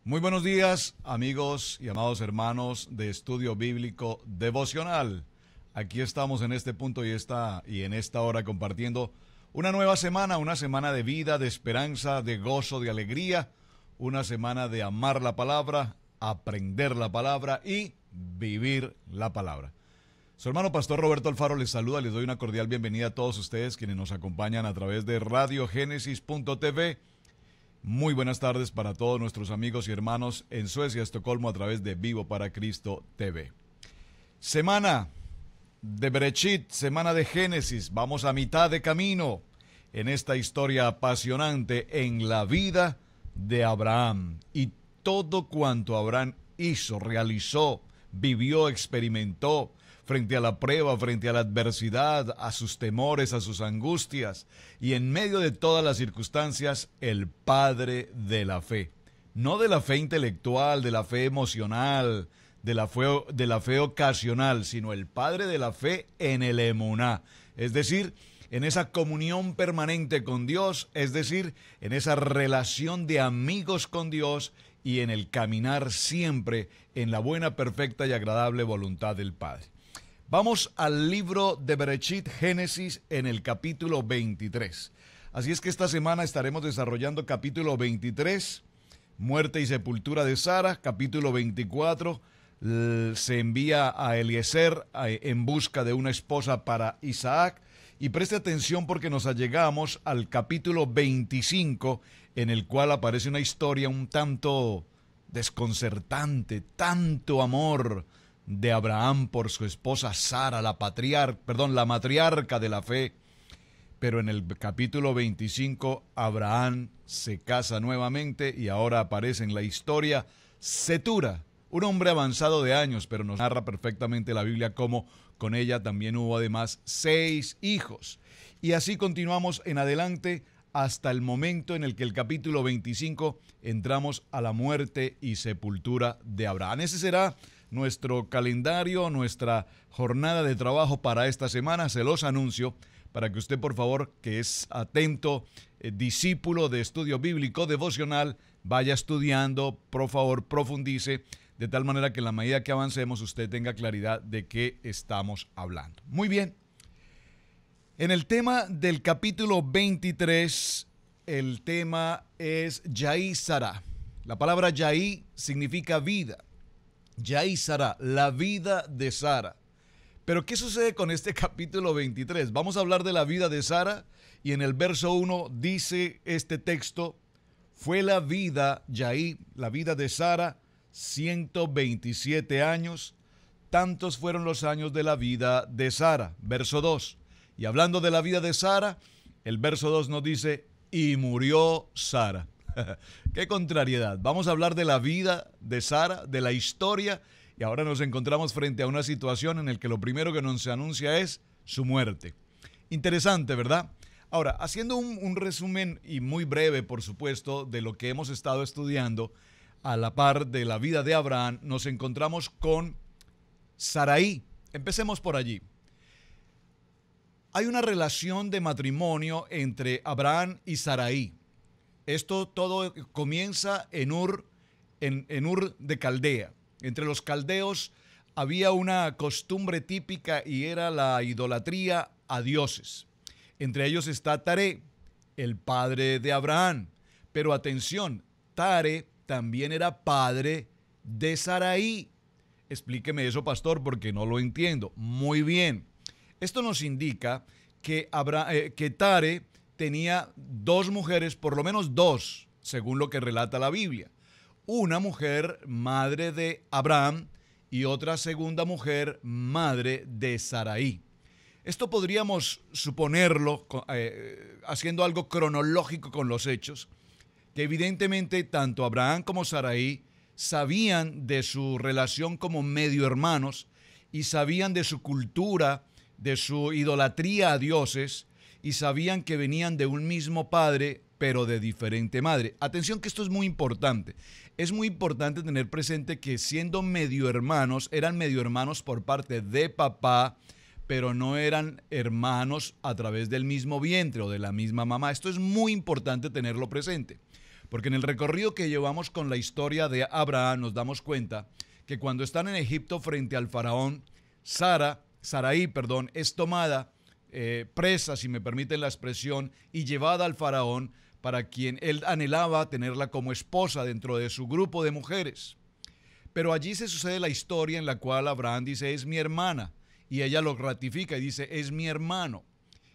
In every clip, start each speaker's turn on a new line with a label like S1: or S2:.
S1: Muy buenos días, amigos y amados hermanos de Estudio Bíblico Devocional. Aquí estamos en este punto y en esta hora compartiendo una nueva semana, una semana de vida, de esperanza, de gozo, de alegría, una semana de amar la palabra, aprender la palabra y vivir la palabra. Su hermano Pastor Roberto Alfaro les saluda, les doy una cordial bienvenida a todos ustedes quienes nos acompañan a través de radiogenesis.tv. Muy buenas tardes para todos nuestros amigos y hermanos en Suecia, Estocolmo, a través de Vivo para Cristo TV. Semana de Bereshit, semana de Génesis. Vamos a mitad de camino en esta historia apasionante en la vida de Abraham. Y todo cuanto Abraham hizo, realizó, vivió, experimentó, frente a la prueba, frente a la adversidad, a sus temores, a sus angustias, y en medio de todas las circunstancias, el padre de la fe. No de la fe intelectual, de la fe emocional, de la fe ocasional, sino el padre de la fe en el emuná, es decir, en esa comunión permanente con Dios, es decir, en esa relación de amigos con Dios y en el caminar siempre en la buena, perfecta y agradable voluntad del Padre. Vamos al libro de Bereshit, Génesis, en el capítulo 23. Así es que esta semana estaremos desarrollando capítulo 23, muerte y sepultura de Sara. Capítulo 24, se envía a Eliezer en busca de una esposa para Isaac. Y preste atención porque nos allegamos al capítulo 25, en el cual aparece una historia un tanto desconcertante, tanto amor de Abraham por su esposa Sara, la matriarca de la fe. Pero en el capítulo 25, Abraham se casa nuevamente y ahora aparece en la historia Cetura, un hombre avanzado de años, pero nos narra perfectamente la Biblia cómo con ella también hubo además 6 hijos. Y así continuamos en adelante hasta el momento en el que el capítulo 25 entramos a la muerte y sepultura de Abraham. Ese será nuestro calendario, nuestra jornada de trabajo para esta semana. Se los anuncio para que usted, por favor, que es atento, discípulo de estudio bíblico devocional, vaya estudiando, por favor, profundice, de tal manera que en la medida que avancemos usted tenga claridad de qué estamos hablando. Muy bien. En el tema del capítulo 23, el tema es Yaí Sará. La palabra Yaí significa vida. Yaí Sará, la vida de Sara. Pero ¿qué sucede con este capítulo 23? Vamos a hablar de la vida de Sara y en el verso 1 dice este texto: fue la vida, Yaí, la vida de Sara, 127 años, tantos fueron los años de la vida de Sara. Verso 2. Y hablando de la vida de Sara, el verso 2 nos dice: y murió Sara. ¡Qué contrariedad! Vamos a hablar de la vida de Sara, de la historia, y ahora nos encontramos frente a una situación en la que lo primero que nos anuncia es su muerte. Interesante, ¿verdad? Ahora, haciendo un resumen y muy breve, por supuesto, de lo que hemos estado estudiando, a la par de la vida de Abraham, nos encontramos con Saraí. Empecemos por allí. Hay una relación de matrimonio entre Abraham y Saraí. Esto todo comienza en Ur de Caldea. Entre los caldeos había una costumbre típica y era la idolatría a dioses. Entre ellos está Taré, el padre de Abraham. Pero atención, Taré también era padre de Saraí. Explíqueme eso, pastor, porque no lo entiendo. Muy bien. Esto nos indica que Taré tenía 2 mujeres, por lo menos 2, según lo que relata la Biblia. Una mujer madre de Abraham y otra segunda mujer madre de Saraí. Esto podríamos suponerlo, haciendo algo cronológico con los hechos, que evidentemente tanto Abraham como Saraí sabían de su relación como medio hermanos y sabían de su cultura, de su idolatría a dioses, y sabían que venían de un mismo padre, pero de diferente madre. Atención que esto es muy importante. Es muy importante tener presente que siendo medio hermanos, eran medio hermanos por parte de papá, pero no eran hermanos a través del mismo vientre o de la misma mamá. Esto es muy importante tenerlo presente. Porque en el recorrido que llevamos con la historia de Abraham nos damos cuenta que cuando están en Egipto frente al faraón, Sarai, es tomada presa, si me permiten la expresión, y llevada al faraón, para quien él anhelaba tenerla como esposa dentro de su grupo de mujeres. Pero allí se sucede la historia en la cual Abraham dice, es mi hermana, y ella lo ratifica y dice, es mi hermano.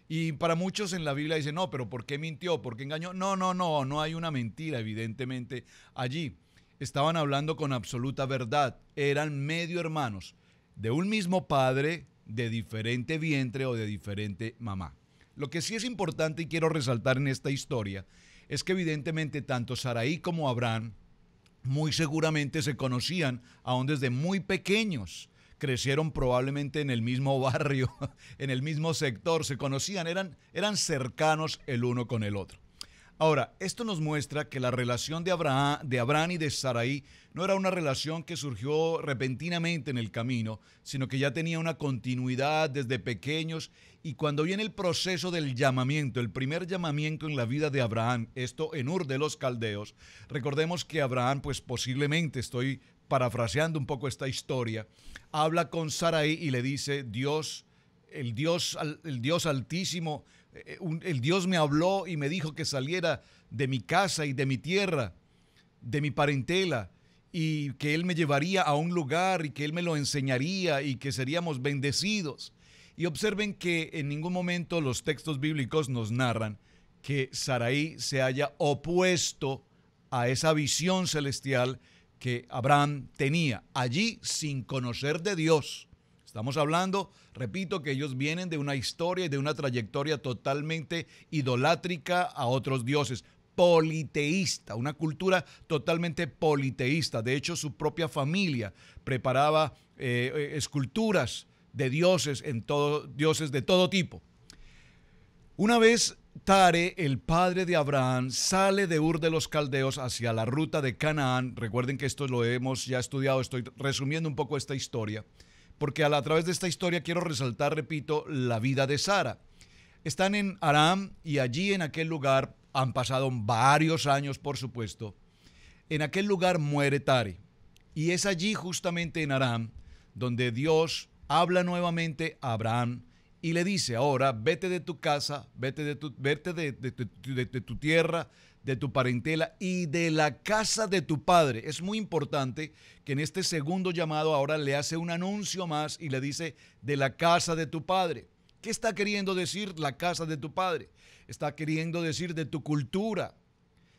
S1: Y para muchos en la Biblia dicen, no, pero ¿por qué mintió? ¿Por qué engañó? No hay una mentira evidentemente allí. Estaban hablando con absoluta verdad, eran medio hermanos, de un mismo padre, de diferente vientre o de diferente mamá. Lo que sí es importante y quiero resaltar en esta historia es que evidentemente tanto Sarai como Abraham muy seguramente se conocían aún desde muy pequeños. Crecieron probablemente en el mismo barrio, en el mismo sector, se conocían, eran cercanos el uno con el otro. Ahora, esto nos muestra que la relación de Abraham y de Sarai no era una relación que surgió repentinamente en el camino, sino que ya tenía una continuidad desde pequeños, y cuando viene el proceso del llamamiento, el primer llamamiento en la vida de Abraham, esto en Ur de los Caldeos, recordemos que Abraham, pues posiblemente, estoy parafraseando un poco esta historia, habla con Sarai y le dice, el Dios Altísimo, el Dios me habló y me dijo que saliera de mi casa y de mi tierra, de mi parentela, y que Él me llevaría a un lugar y que Él me lo enseñaría y que seríamos bendecidos. Y observen que en ningún momento los textos bíblicos nos narran que Sarai se haya opuesto a esa visión celestial que Abraham tenía allí sin conocer de Dios. Estamos hablando, repito, que ellos vienen de una historia y de una trayectoria totalmente idolátrica a otros dioses, politeísta, una cultura totalmente politeísta. De hecho, su propia familia preparaba esculturas de dioses, dioses de todo tipo. Una vez Tare, el padre de Abraham, sale de Ur de los Caldeos hacia la ruta de Canaán. Recuerden que esto lo hemos ya estudiado, estoy resumiendo un poco esta historia, porque a través de esta historia quiero resaltar, repito, la vida de Sara. Están en Aram y allí en aquel lugar, han pasado varios años por supuesto, en aquel lugar muere Tare. Y es allí justamente en Aram donde Dios habla nuevamente a Abraham y le dice, ahora vete de tu casa, vete de tu tierra, de tu parentela y de la casa de tu padre. Es muy importante que en este segundo llamado ahora le hace un anuncio más y le dice de la casa de tu padre. ¿Qué está queriendo decir la casa de tu padre? Está queriendo decir de tu cultura,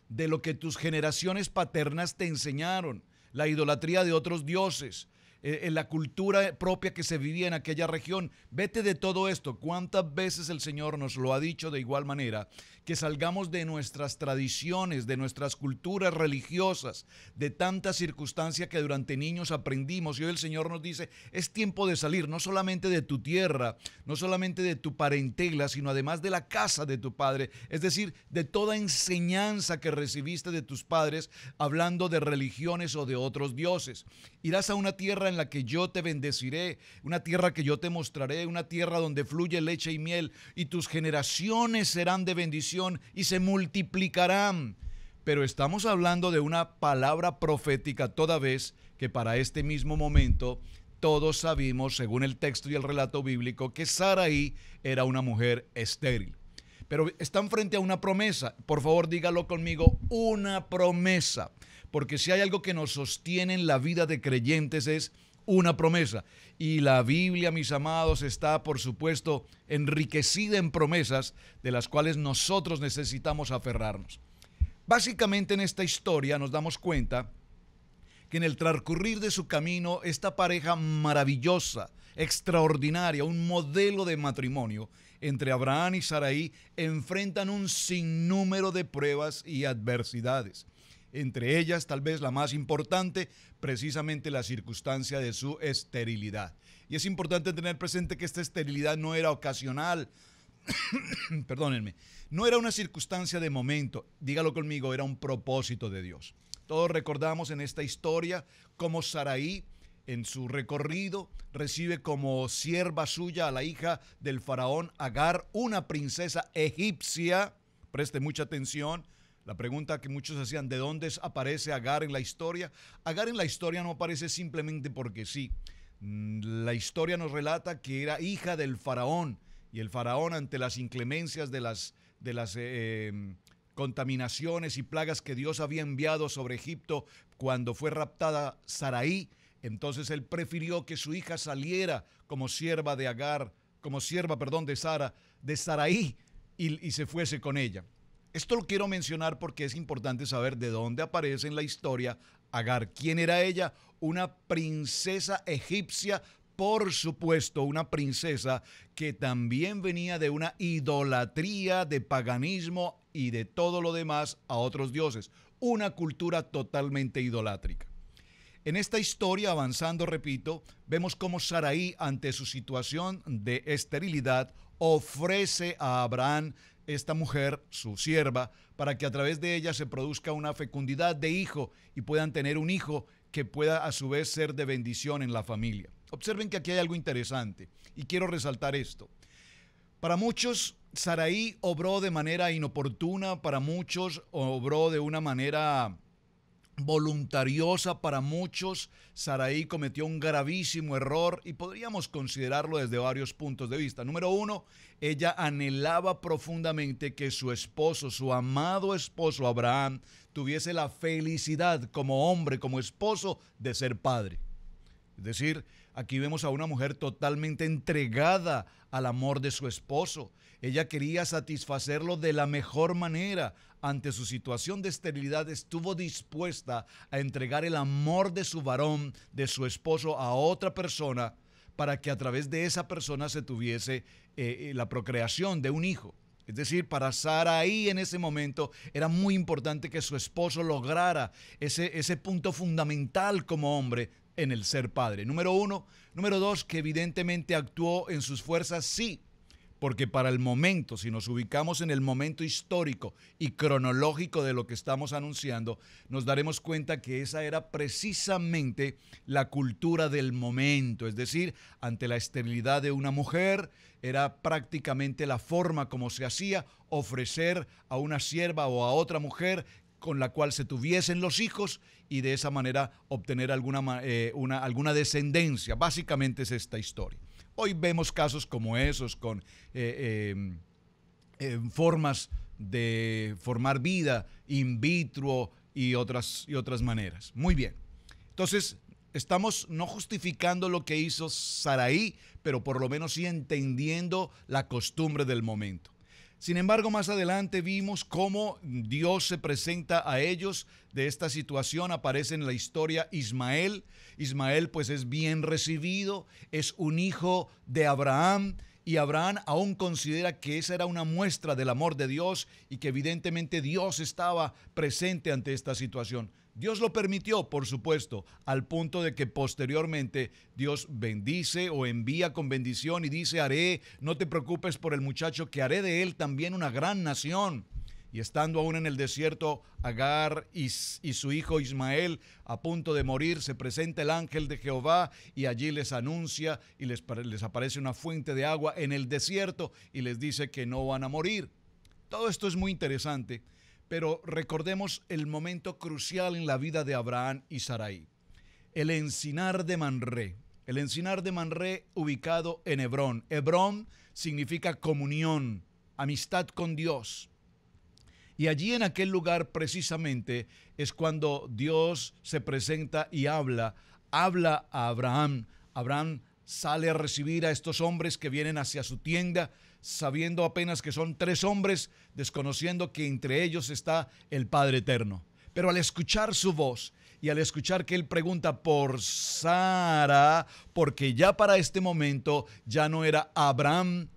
S1: de lo que tus generaciones paternas te enseñaron, la idolatría de otros dioses, en la cultura propia que se vivía en aquella región. Vete de todo esto. ¿Cuántas veces el Señor nos lo ha dicho de igual manera? Que salgamos de nuestras tradiciones, de nuestras culturas religiosas, de tantas circunstancias que durante niños aprendimos. Y hoy el Señor nos dice, es tiempo de salir, no solamente de tu tierra, no solamente de tu parentela, sino además de la casa de tu padre. Es decir, de toda enseñanza que recibiste de tus padres, hablando de religiones o de otros dioses. Irás a una tierra en la que yo te bendeciré, una tierra que yo te mostraré, una tierra donde fluye leche y miel, y tus generaciones serán de bendición y se multiplicarán. Pero estamos hablando de una palabra profética, toda vez que para este mismo momento todos sabemos, según el texto y el relato bíblico, que Sarai era una mujer estéril. Pero están frente a una promesa. Por favor, dígalo conmigo, una promesa. Porque si hay algo que nos sostiene en la vida de creyentes es una promesa. Y la Biblia, mis amados, está, por supuesto, enriquecida en promesas de las cuales nosotros necesitamos aferrarnos. Básicamente en esta historia nos damos cuenta que en el transcurrir de su camino, esta pareja maravillosa, extraordinaria, un modelo de matrimonio entre Abraham y Sarai, enfrentan un sinnúmero de pruebas y adversidades. Entre ellas, tal vez la más importante, precisamente la circunstancia de su esterilidad. Y es importante tener presente que esta esterilidad no era ocasional, perdónenme, no era una circunstancia de momento, dígalo conmigo, era un propósito de Dios. Todos recordamos en esta historia cómo Sarai, en su recorrido, recibe como sierva suya a la hija del faraón Agar, una princesa egipcia. Preste mucha atención. La pregunta que muchos hacían, ¿de dónde aparece Agar en la historia? Agar en la historia no aparece simplemente porque sí. La historia nos relata que era hija del faraón, y el faraón, ante las inclemencias de las contaminaciones y plagas que Dios había enviado sobre Egipto cuando fue raptada Saraí, entonces él prefirió que su hija saliera como sierva de Agar, como sierva, perdón, de Saraí, y se fuese con ella. Esto lo quiero mencionar porque es importante saber de dónde aparece en la historia Agar. ¿Quién era ella? Una princesa egipcia, por supuesto, una princesa que también venía de una idolatría, de paganismo y de todo lo demás a otros dioses. Una cultura totalmente idolátrica. En esta historia, avanzando, repito, vemos cómo Saraí, ante su situación de esterilidad, ofrece a Abraham esta mujer, su sierva, para que a través de ella se produzca una fecundidad de hijo y puedan tener un hijo que pueda a su vez ser de bendición en la familia. Observen que aquí hay algo interesante y quiero resaltar esto. Para muchos, Saraí obró de manera inoportuna, para muchos obró de una manera voluntariosa, para muchos Saraí cometió un gravísimo error y podríamos considerarlo desde varios puntos de vista. Número uno, ella anhelaba profundamente que su esposo, su amado esposo Abraham, tuviese la felicidad como hombre, como esposo, de ser padre. Es decir, aquí vemos a una mujer totalmente entregada al amor de su esposo. Ella quería satisfacerlo de la mejor manera. Ante su situación de esterilidad, estuvo dispuesta a entregar el amor de su varón, de su esposo, a otra persona, para que a través de esa persona se tuviese la procreación de un hijo. Es decir, para Saraí en ese momento era muy importante que su esposo lograra ese punto fundamental como hombre en el ser padre. Número uno. Número dos, que evidentemente actuó en sus fuerzas, sí, porque para el momento, si nos ubicamos en el momento histórico y cronológico de lo que estamos anunciando, nos daremos cuenta que esa era precisamente la cultura del momento. Es decir, ante la esterilidad de una mujer, era prácticamente la forma como se hacía ofrecer a una sierva o a otra mujer con la cual se tuviesen los hijos y de esa manera obtener alguna descendencia. Básicamente es esta historia. Hoy vemos casos como esos con formas de formar vida in vitro y otras maneras. Muy bien. Entonces, estamos no justificando lo que hizo Saraí, pero por lo menos sí entendiendo la costumbre del momento. Sin embargo, más adelante vimos cómo Dios se presenta a ellos. De esta situación aparece en la historia Ismael. Ismael pues es bien recibido, es un hijo de Abraham, y Abraham aún considera que esa era una muestra del amor de Dios y que evidentemente Dios estaba presente ante esta situación. Dios lo permitió, por supuesto, al punto de que posteriormente Dios bendice o envía con bendición y dice: no te preocupes por el muchacho, que haré de él también una gran nación. Y estando aún en el desierto, Agar y su hijo Ismael a punto de morir, se presenta el ángel de Jehová y allí les anuncia y les aparece una fuente de agua en el desierto y les dice que no van a morir. Todo esto es muy interesante. Pero recordemos el momento crucial en la vida de Abraham y Saraí. El encinar de Mamré. El encinar de Mamré, ubicado en Hebrón. Hebrón significa comunión, amistad con Dios. Y allí en aquel lugar precisamente es cuando Dios se presenta y habla a Abraham. Abraham sale a recibir a estos hombres que vienen hacia su tienda, sabiendo apenas que son 3 hombres, desconociendo que entre ellos está el Padre Eterno. Pero al escuchar su voz y al escuchar que él pregunta por Sara, porque ya para este momento ya no era Abraham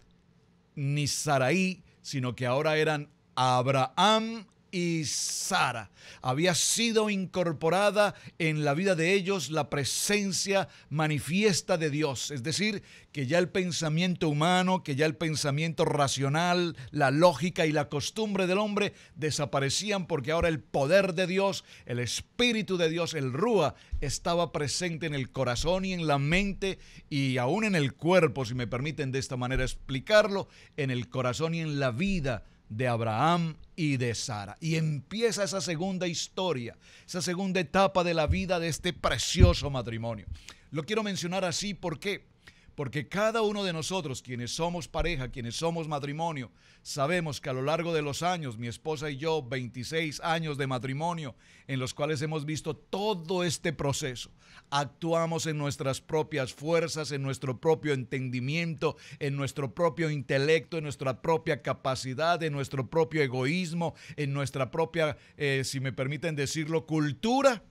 S1: ni Saraí, sino que ahora eran Abraham y Sara. Había sido incorporada en la vida de ellos la presencia manifiesta de Dios. Es decir, que ya el pensamiento humano, que ya el pensamiento racional, la lógica y la costumbre del hombre desaparecían, porque ahora el poder de Dios, el Espíritu de Dios, el Rúa, estaba presente en el corazón y en la mente y aún en el cuerpo, si me permiten de esta manera explicarlo, en el corazón y en la vida de Abraham y de Sara. Y empieza esa segunda historia, esa segunda etapa de la vida de este precioso matrimonio. Lo quiero mencionar así, ¿por qué? Porque cada uno de nosotros, quienes somos pareja, quienes somos matrimonio, sabemos que a lo largo de los años, mi esposa y yo, 26 años de matrimonio, en los cuales hemos visto todo este proceso. Actuamos en nuestras propias fuerzas, en nuestro propio entendimiento, en nuestro propio intelecto, en nuestra propia capacidad, en nuestro propio egoísmo, en nuestra propia, si me permiten decirlo, cultura,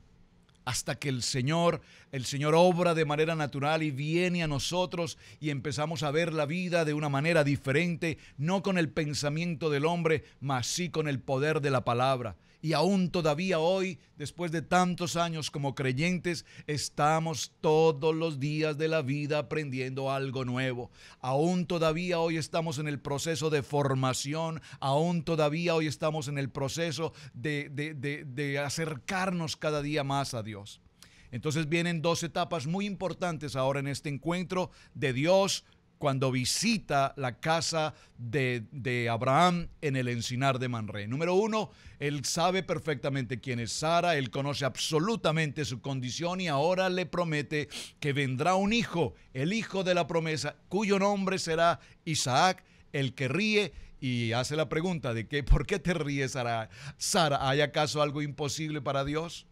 S1: hasta que el Señor obra de manera natural y viene a nosotros y empezamos a ver la vida de una manera diferente, no con el pensamiento del hombre, mas sí con el poder de la palabra. Y aún todavía hoy, después de tantos años como creyentes, estamos todos los días de la vida aprendiendo algo nuevo. Aún todavía hoy estamos en el proceso de formación, aún todavía hoy estamos en el proceso de acercarnos cada día más a Dios. Entonces vienen dos etapas muy importantes ahora en este encuentro de Dios cuando visita la casa de Abraham en el encinar de Mamre. Número uno, él sabe perfectamente quién es Sara, él conoce absolutamente su condición y ahora le promete que vendrá un hijo, el hijo de la promesa, cuyo nombre será Isaac, el que ríe. Y hace la pregunta de que, ¿por qué te ríes, Sara? Sara, ¿hay acaso algo imposible para Dios?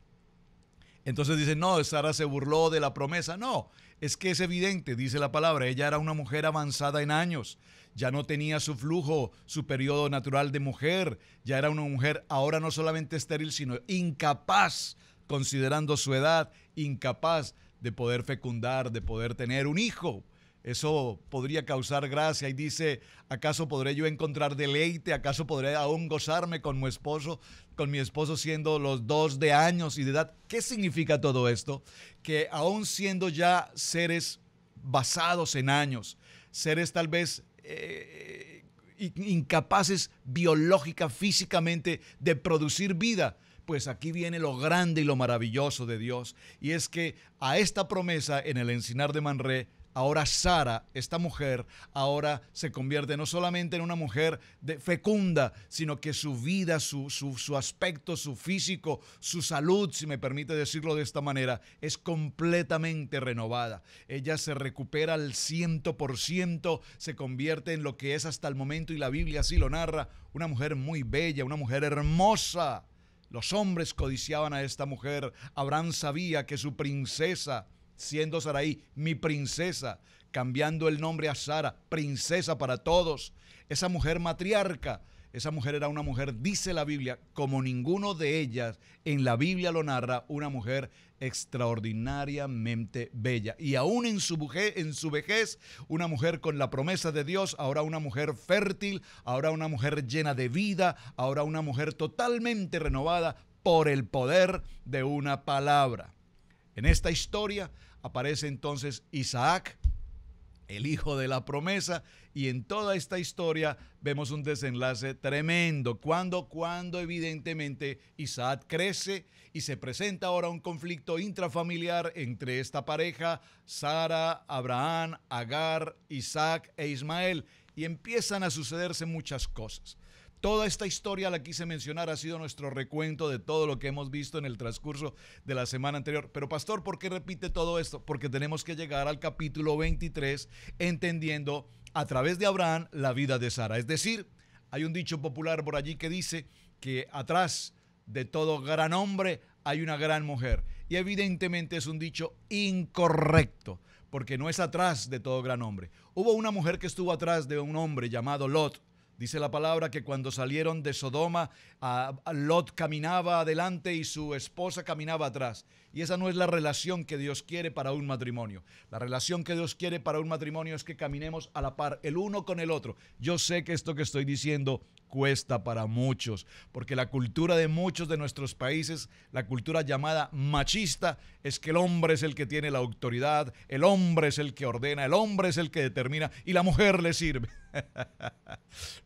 S1: Entonces dice, no, Sara se burló de la promesa. No, es que es evidente, dice la palabra, ella era una mujer avanzada en años, ya no tenía su flujo, su periodo natural de mujer, ya era una mujer ahora no solamente estéril, sino incapaz, considerando su edad, incapaz de poder fecundar, de poder tener un hijo. Eso podría causar gracia y dice, ¿acaso podré yo encontrar deleite? ¿Acaso podré aún gozarme con mi esposo siendo los dos de años y de edad? ¿Qué significa todo esto? Que aún siendo ya seres basados en años, seres tal vez incapaces biológica, físicamente de producir vida, pues aquí viene lo grande y lo maravilloso de Dios. Y es que a esta promesa en el encinar de Mamre, ahora Sara, esta mujer, ahora se convierte no solamente en una mujer fecunda, sino que su vida, su aspecto, su físico, su salud, si me permite decirlo de esta manera, es completamente renovada. Ella se recupera al 100%, se convierte en lo que es hasta el momento, y la Biblia así lo narra, una mujer muy bella, una mujer hermosa. Los hombres codiciaban a esta mujer. Abraham sabía que su princesa, siendo Sarai mi princesa, cambiando el nombre a Sara, princesa para todos, esa mujer matriarca, esa mujer era una mujer, dice la Biblia, como ninguno de ellas en la Biblia lo narra, una mujer extraordinariamente bella. Y aún en su vejez, una mujer con la promesa de Dios, ahora una mujer fértil, ahora una mujer llena de vida, ahora una mujer totalmente renovada por el poder de una palabra. En esta historia aparece entonces Isaac, el hijo de la promesa, y en toda esta historia vemos un desenlace tremendo. Cuando evidentemente Isaac crece y se presenta ahora un conflicto intrafamiliar entre esta pareja, Sara, Abraham, Agar, Isaac e Ismael, y empiezan a sucederse muchas cosas. Toda esta historia la quise mencionar, ha sido nuestro recuento de todo lo que hemos visto en el transcurso de la semana anterior. Pero pastor, ¿por qué repite todo esto? Porque tenemos que llegar al capítulo 23 entendiendo a través de Abraham la vida de Sara. Es decir, hay un dicho popular por allí que dice que atrás de todo gran hombre hay una gran mujer. Y evidentemente es un dicho incorrecto, porque no es atrás de todo gran hombre. Hubo una mujer que estuvo atrás de un hombre llamado Lot. Dice la palabra que cuando salieron de Sodoma, Lot caminaba adelante y su esposa caminaba atrás. Y esa no es la relación que Dios quiere para un matrimonio. La relación que Dios quiere para un matrimonio es que caminemos a la par, el uno con el otro. Yo sé que esto que estoy diciendo cuesta para muchos, porque la cultura de muchos de nuestros países, la cultura llamada machista, es que el hombre es el que tiene la autoridad, el hombre es el que ordena, el hombre es el que determina y la mujer le sirve.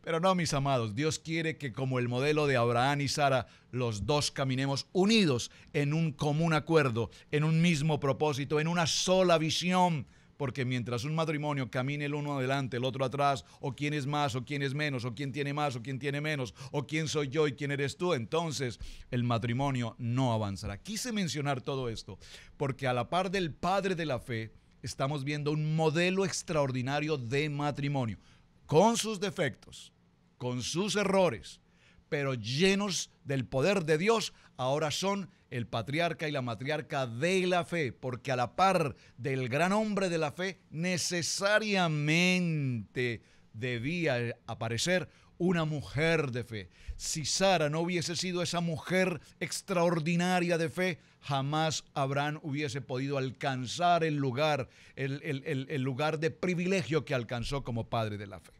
S1: Pero no, mis amados, Dios quiere que como el modelo de Abraham y Sara, los dos caminemos unidos en un común acuerdo, en un mismo propósito, en una sola visión, porque mientras un matrimonio camine el uno adelante, el otro atrás, o quién es más, o quién es menos, o quién tiene más, o quién tiene menos, o quién soy yo y quién eres tú, entonces el matrimonio no avanzará. Quise mencionar todo esto porque a la par del padre de la fe, estamos viendo un modelo extraordinario de matrimonio, con sus defectos, con sus errores, pero llenos del poder de Dios. Ahora son el patriarca y la matriarca de la fe, porque a la par del gran hombre de la fe, necesariamente debía aparecer una mujer de fe. Si Sara no hubiese sido esa mujer extraordinaria de fe, jamás Abraham hubiese podido alcanzar el lugar de privilegio que alcanzó como padre de la fe.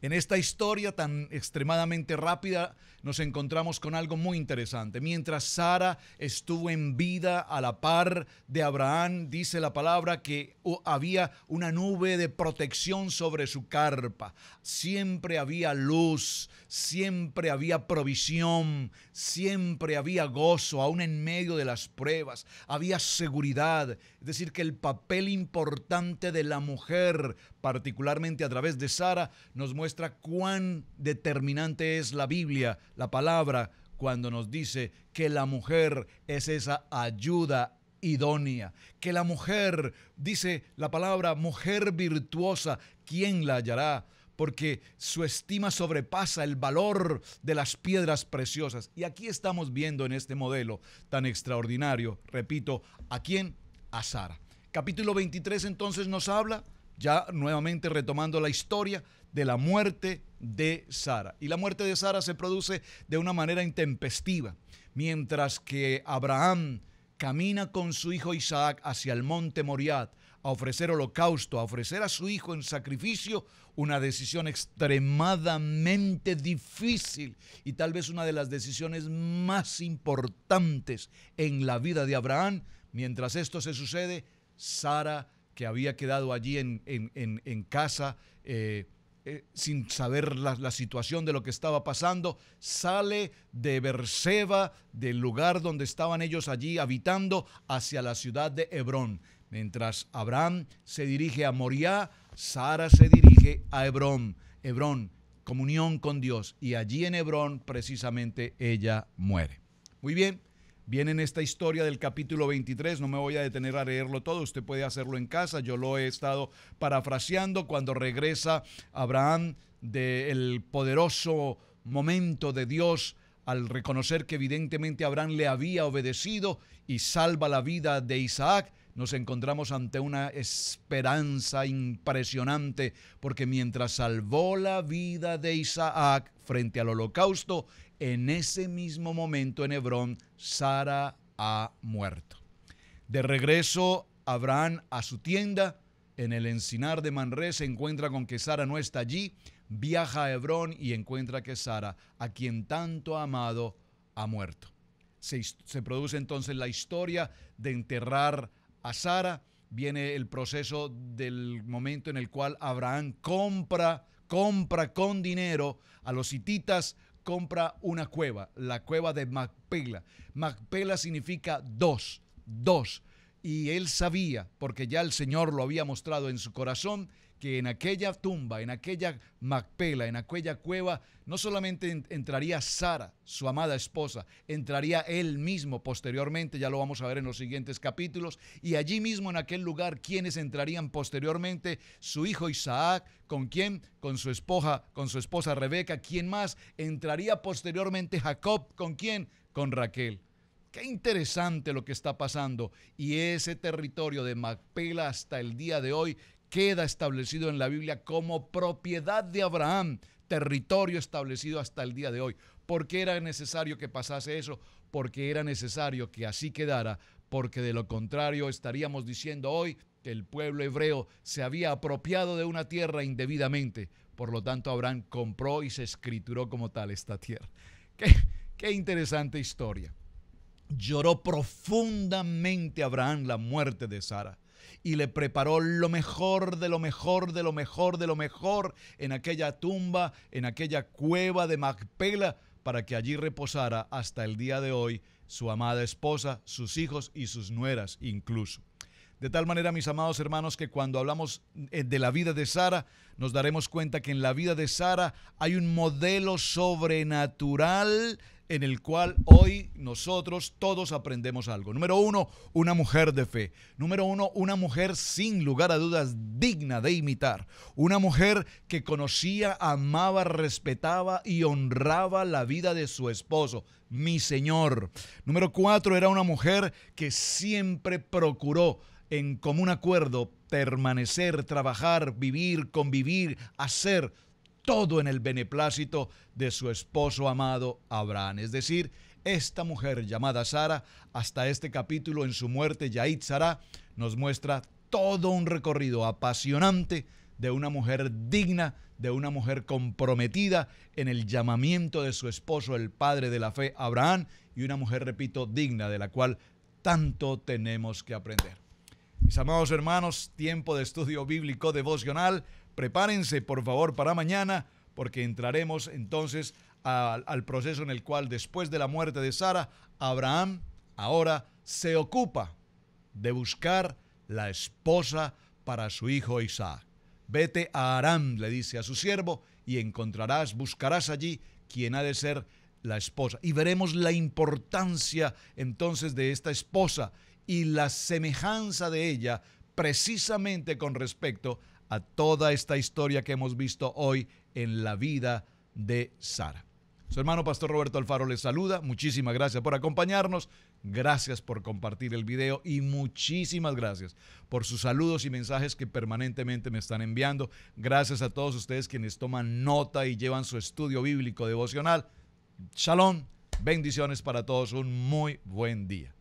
S1: En esta historia tan extremadamente rápida nos encontramos con algo muy interesante. Mientras Sara estuvo en vida a la par de Abraham, dice la palabra que había una nube de protección sobre su carpa. Siempre había luz, siempre había provisión, siempre había gozo, aún en medio de las pruebas. Había seguridad, es decir, que el papel importante de la mujer, particularmente a través de Sara, nos muestra cuán determinante es la Biblia, la palabra, cuando nos dice que la mujer es esa ayuda idónea, que la mujer, dice la palabra, mujer virtuosa, ¿quién la hallará? Porque su estima sobrepasa el valor de las piedras preciosas. Y aquí estamos viendo en este modelo tan extraordinario, repito, ¿a quién? A Sara. Capítulo 23 entonces nos habla, ya nuevamente retomando la historia, de la muerte de Sara. Y la muerte de Sara se produce de una manera intempestiva. Mientras que Abraham camina con su hijo Isaac hacia el monte Moriah a ofrecer holocausto, a ofrecer a su hijo en sacrificio, una decisión extremadamente difícil y tal vez una de las decisiones más importantes en la vida de Abraham. Mientras esto se sucede, Sara, que había quedado allí en casa, sin saber la situación de lo que estaba pasando, sale de Berseba, del lugar donde estaban ellos allí habitando, hacia la ciudad de Hebrón. Mientras Abraham se dirige a Moriah, Sara se dirige a Hebrón. Hebrón, comunión con Dios. Y allí en Hebrón, precisamente, ella muere. Muy bien. Viene en esta historia del capítulo 23, no me voy a detener a leerlo todo, usted puede hacerlo en casa, yo lo he estado parafraseando. Cuando regresa Abraham del poderoso momento de Dios, al reconocer que evidentemente Abraham le había obedecido y salva la vida de Isaac, nos encontramos ante una esperanza impresionante, porque mientras salvó la vida de Isaac frente al holocausto, en ese mismo momento en Hebrón, Sara ha muerto. De regreso, Abraham a su tienda, en el encinar de Manré, se encuentra con que Sara no está allí, viaja a Hebrón y encuentra que Sara, a quien tanto ha amado, ha muerto. Se produce entonces la historia de enterrar a Sara. Viene el proceso del momento en el cual Abraham compra con dinero a los hititas, compra una cueva, la cueva de Macpela. Macpela significa dos. Y él sabía, porque ya el Señor lo había mostrado en su corazón, que en aquella tumba, en aquella Macpela, en aquella cueva, no solamente entraría Sara, su amada esposa, entraría él mismo posteriormente, ya lo vamos a ver en los siguientes capítulos, y allí mismo en aquel lugar, ¿quiénes entrarían posteriormente? Su hijo Isaac, ¿con quién? Con su esposa Rebeca. ¿Quién más? Entraría posteriormente Jacob, ¿con quién? Con Raquel. Qué interesante lo que está pasando, y ese territorio de Macpela hasta el día de hoy queda establecido en la Biblia como propiedad de Abraham, territorio establecido hasta el día de hoy. ¿Por qué era necesario que pasase eso? Porque era necesario que así quedara, porque de lo contrario estaríamos diciendo hoy que el pueblo hebreo se había apropiado de una tierra indebidamente. Por lo tanto, Abraham compró y se escrituró como tal esta tierra. Qué interesante historia. Lloró profundamente Abraham la muerte de Sara y le preparó lo mejor de lo mejor de lo mejor de lo mejor en aquella tumba, en aquella cueva de Macpela, para que allí reposara hasta el día de hoy su amada esposa, sus hijos y sus nueras incluso. De tal manera, mis amados hermanos, que cuando hablamos de la vida de Sara, nos daremos cuenta que en la vida de Sara hay un modelo sobrenatural en el cual hoy nosotros todos aprendemos algo. Número uno, una mujer de fe. Número uno, una mujer sin lugar a dudas digna de imitar. Una mujer que conocía, amaba, respetaba y honraba la vida de su esposo, mi Señor. Número cuatro, era una mujer que siempre procuró en común acuerdo permanecer, trabajar, vivir, convivir, hacer todo en el beneplácito de su esposo amado Abraham. Es decir, esta mujer llamada Sara, hasta este capítulo en su muerte, Yahit Sará, nos muestra todo un recorrido apasionante de una mujer digna, de una mujer comprometida en el llamamiento de su esposo, el padre de la fe, Abraham, y una mujer, repito, digna, de la cual tanto tenemos que aprender. Mis amados hermanos, tiempo de estudio bíblico devocional. Prepárense, por favor, para mañana, porque entraremos entonces al proceso en el cual, después de la muerte de Sara, Abraham ahora se ocupa de buscar la esposa para su hijo Isaac. Vete a Aram, le dice a su siervo, y encontrarás, buscarás allí quien ha de ser la esposa. Y veremos la importancia entonces de esta esposa y la semejanza de ella precisamente con respecto a toda esta historia que hemos visto hoy en la vida de Sara. Su hermano Pastor Roberto Alfaro les saluda. Muchísimas gracias por acompañarnos. Gracias por compartir el video y muchísimas gracias por sus saludos y mensajes que permanentemente me están enviando. Gracias a todos ustedes quienes toman nota y llevan su estudio bíblico devocional. Shalom, bendiciones para todos. Un muy buen día.